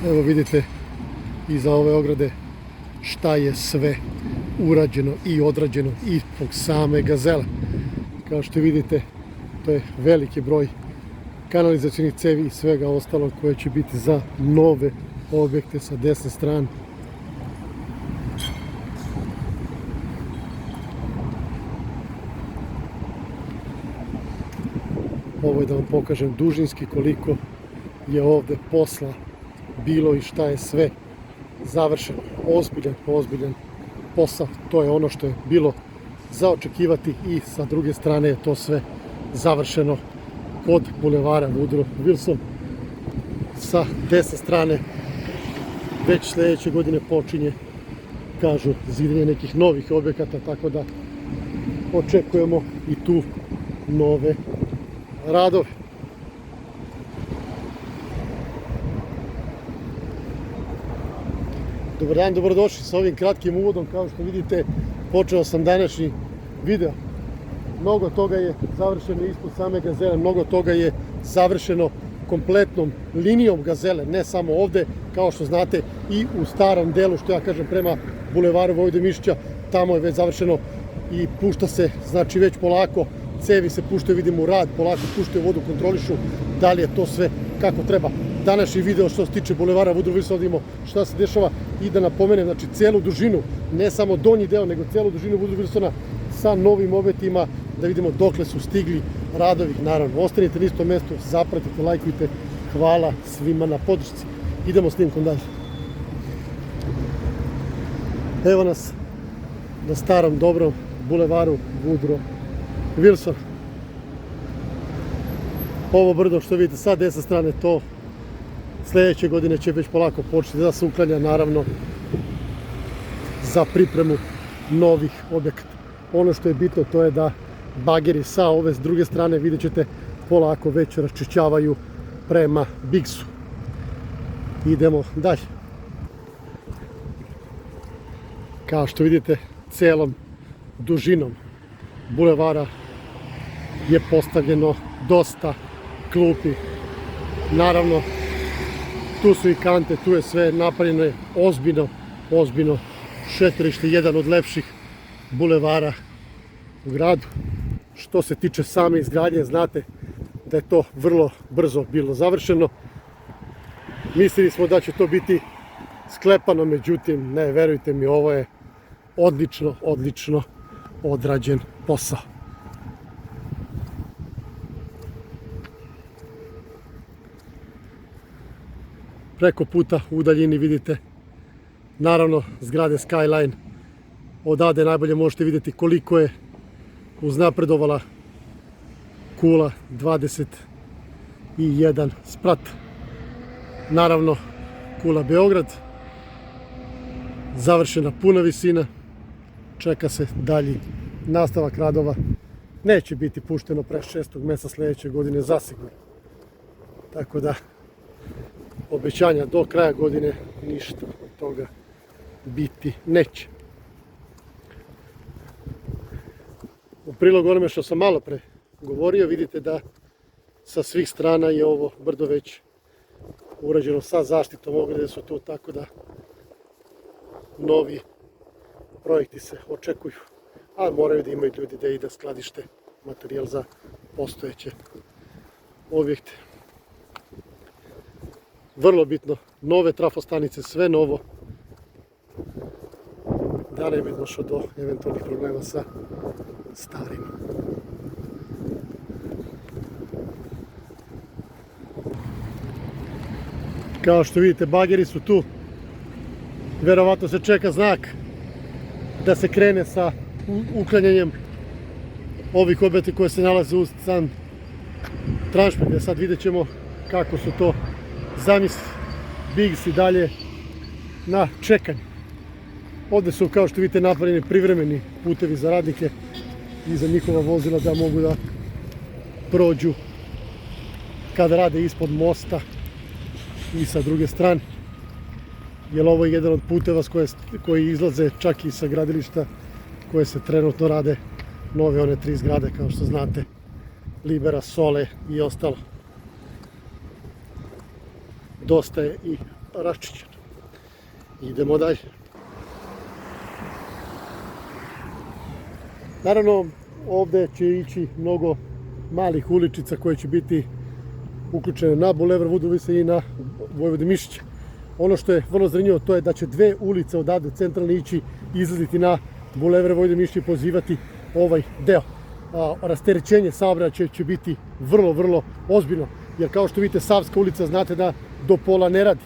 Evo vidite iza ove ograde šta je sve urađeno i odrađeno ispod same Gazele. Kao što vidite, to je veliki broj kanalizacijnih cevi i svega ostalog koje će biti za nove objekte sa desne strane. Ovo je da vam pokažem dužinski koliko je ovde posla bilo i šta je sve završeno. Ozbiljan posao. To je ono što je bilo za očekivati i sa druge strane je to sve završeno kod bulevara Woodrow Wilson. Sa desne strane već sledeće godine počinje, kažu, zidanje nekih novih objekata, tako da očekujemo i tu nove radove. Dobar dan, dobrodošli sa ovim kratkim uvodom. Kao što vidite, počeo sam današnji video. Mnogo toga je završeno ispod same Gazele, mnogo toga je završeno kompletnom linijom Gazele, ne samo ovde, kao što znate, i u starom delu, što ja kažem, prema bulevaru Vojvode Mišića, tamo je već završeno i pušta se, znači već polako, cevi se puštaju, vidimo u rad, polako puštaju vodu, kontrolišu da li je to sve kako treba. Današnji video što se tiče bulevara Woodrow Wilson, vidimo šta se dešava i da napomenem, znači celu dužinu, ne samo donji deo, nego celu dužinu Woodrow Wilsona sa novim objektima, da vidimo dokle su stigli radovi. Naravno, ostanite na istom mestu, zapratite, lajkujte, hvala svima na podršci. Idemo snimkom dalje. Evo nas na starom dobrom bulevaru Woodrow Wilson. Ovo brdo što vidite sa desne strane, to sledeće godine će već polako početi da se uklanja, naravno, za pripremu novih objekata. Ono što je bitno, to je da bageri sa ove s druge strane, vidjet ćete, polako već raščišćavaju prema Bigsu. Idemo dalje. Kao što vidite, celom dužinom bulevara je postavljeno dosta klupi. Naravno, tu su i kante, tu je sve napravljeno ozbiljno šetorište, jedan od lepših bulevara u gradu. Što se tiče same izgradnje, znate da je to vrlo brzo bilo završeno. Mislili smo da će to biti sklepano, međutim, ne, verujte mi, ovo je odlično odrađen posao. Preko puta u daljini vidite, naravno, zgrade Skyline. Odavde najbolje možete vidjeti koliko je uznapredovala kula 21 sprat. Naravno, kula Beograd, završena puna visina, čeka se dalji nastavak radova. Neće biti pušteno pre 6. meseca sledeće godine zasigurno. Tako da, obećanja do kraja godine ništa od toga biti neće. U prilog onome što sam malo pre govorio, vidite da sa svih strana je ovo brdo već urađeno sa zaštitom, ograde su tu, tako da novi projekti se očekuju, a moraju da imaju ljudi da ide skladište materijal za postojeće objekte. Vrlo bitno, nove trafostanice, sve novo, da ne bi došlo do eventualnih problema sa starim. Kao što vidite, bageri su tu, verovatno se čeka znak da se krene sa uklanjanjem ovih objekata koje se nalaze uz sam transport. Sad vidjet ćemo kako su to zamisli. Bigs i dalje na čekanju. Ovde su, kao što vidite, napravljeni privremeni putevi za radnike i za njihova vozila da mogu da prođu kada rade ispod mosta i sa druge strane. Jer ovo je jedan od puteva koji izlaze čak i sa gradilišta koje se trenutno rade, nove one 3 zgrade, kao što znate, Libera, Sole i ostalo. Dosta je i raščišćeno. Idemo dalje. Naravno, ovde će ići mnogo malih uličica koje će biti uključene na Bulevar Vudrovisa i na Vojvode Mišića. Ono što je vrlo zanimljivo, to je da će dve ulice odavde centralne ići izlaziti na Bulevar Vojvode Mišića i pozivati ovaj deo. Rasterećenje saobraćaja će biti vrlo ozbiljno, jer kao što vidite, Savska ulica znate da do pola ne radi.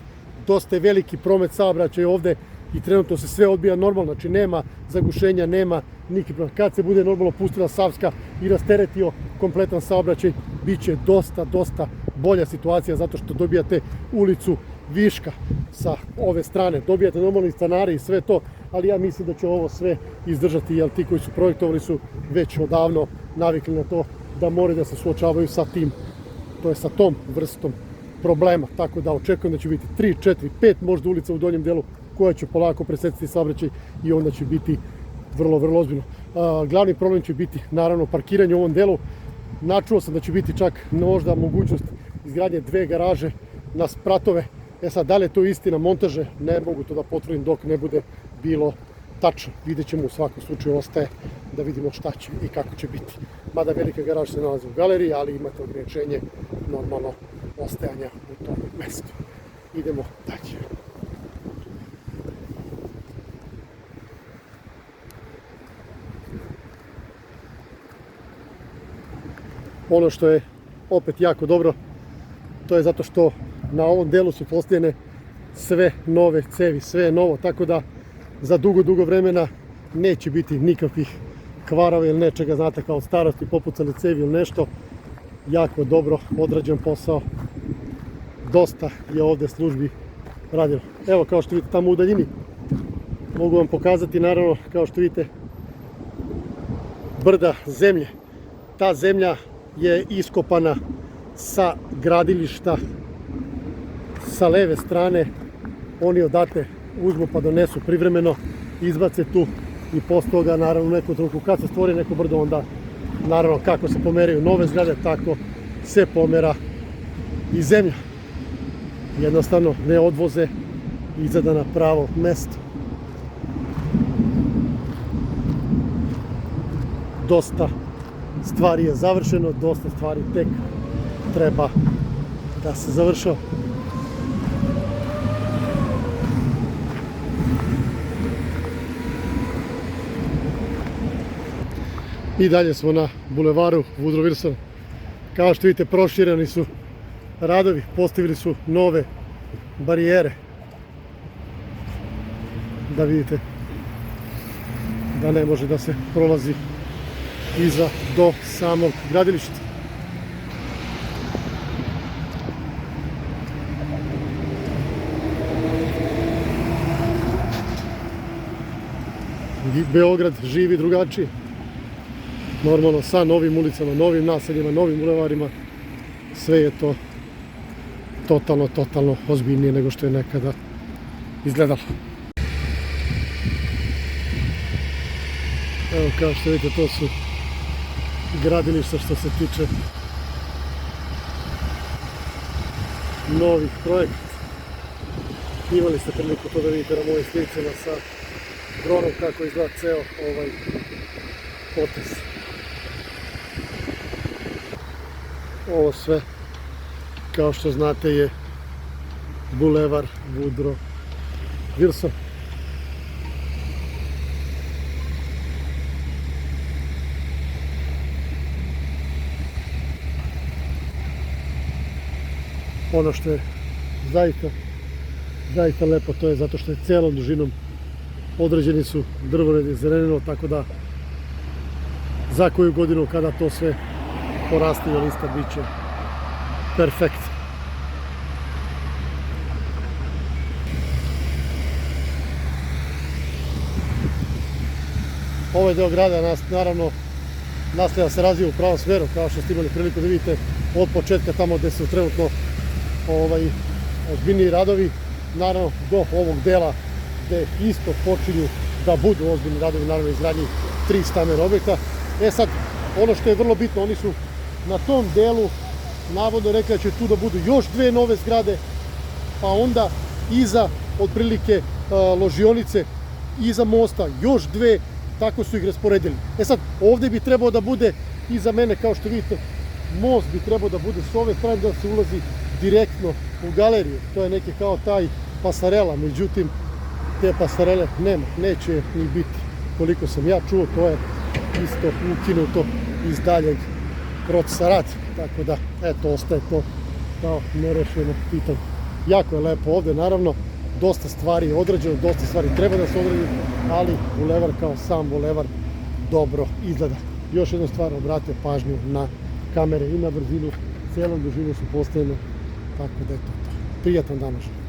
Dosta je veliki promet saobraćaja ovde i trenutno se sve odbija normalno, znači nema zagušenja, nema nikakvih problema. Kad se bude normalno pustila Savska i rasteretio kompletan saobraćaj, bit će dosta bolja situacija, zato što dobijate ulicu viška sa ove strane, dobijate normalni stanari i sve to, ali ja mislim da će ovo sve izdržati, jer ti koji su projektovali su već odavno navikli na to da moraju da se suočavaju sa tim, to je sa tom vrstom problema, tako da očekujem da će biti 3, 4, 5 možda ulica u donjem delu koja će polako preseciti saobraćaj i onda će biti vrlo ozbiljno. Glavni problem će biti naravno parkiranje u ovom delu. Načuo sam da će biti čak možda mogućnost izgradnje 2 garaže na spratove. Sad, da li je to istina, montaže, ne mogu to da potvrdim dok ne bude bilo tačno. Vidjet ćemo, u svakom slučaju ostaje da vidimo šta će i kako će biti. Mada velika garaža se nalazi u galeriji, ali imate ograničenje normalno ostajanja u tom mestu. Idemo dalje. Ono što je opet jako dobro, to je zato što na ovom delu su postavljene sve nove cevi, sve je novo, tako da za dugo vremena neće biti nikakvih kvarova ili nečega, znate, kao od starosti, popucane cevi ili nešto. Jako dobro odrađen posao, dosta je ovde službi radilo. Evo, kao što vidite tamo u daljini, mogu vam pokazati, naravno, kao što vidite, brda zemlje. Ta zemlja je iskopana sa gradilišta sa leve strane. Oni odatle uzmu pa donesu privremeno, izbace tu i posle toga, naravno, u neku trenutku kad se stvori neko brdo, onda naravno kako se pomeraju nove zgrade, tako se pomera i zemlja. Jednostavno ne odvoze i izada na pravo mesto. Dosta stvari je završeno, dosta stvari tek treba da se završava. I dalje smo na bulevaru Woodrow Wilson. Kao što vidite, prošireni su radovi, postavili su nove barijere. Da vidite da ne može da se prolazi iza do samog gradilišta. Beograd živi drugačije. Normalno, sa novim ulicama, novim naseljima, novim bulevarima, sve je to totalno ozbiljnije nego što je nekada izgledalo. Evo, kao što vidite, to su gradilišta što se tiče novih projekata. Imali ste priliku to da vidite na mojim slikama sa dronom kako izgleda ceo ovaj potez. Ovo sve, kao što znate, je bulevar Woodrow Wilson. Ono što je zaista lepo, to je zato što je celom dužinom određeni su drvoredi, zelenilo, tako da za koju godinu kada to sve poraste i lista bit će perfekt. Ovaj deo grada naravno nastavlja se razvija u pravom smeru, kao što ste imali priliku da vidite od početka, tamo gde su trenutno ozbiljniji radovi, naravno do ovog dela gde isto počinju da budu ozbiljni radovi, naravno izgradnji 3 stambena objekta. Sad, ono što je vrlo bitno, oni su na tom delu navodno rekli da će tu da budu još 2 nove zgrade, pa onda iza otprilike ložionice, iza mosta još dve, tako su ih rasporedili. E sad, ovdje bi trebao da bude iza mene, kao što vidite, most bi trebao da bude s ove strane, da se ulazi direktno u galeriju. To je neki kao taj pasarela, međutim, te pasarele nema, neće ni biti. Koliko sam ja čuo, to je isto ukinuto iz daljeg procesa rada. Tako da, eto, ostaje to kao nerešeno pitanje. Jako je lepo ovdje, naravno, dosta stvari je odrađeno, dosta stvari treba da se odradi, ali bulevar kao sam bulevar dobro izgleda. Još jedna stvar, obratite pažnju na kamere i na brzinu, cijelom dužinu su postavljene, tako da je to. Prijatan dan.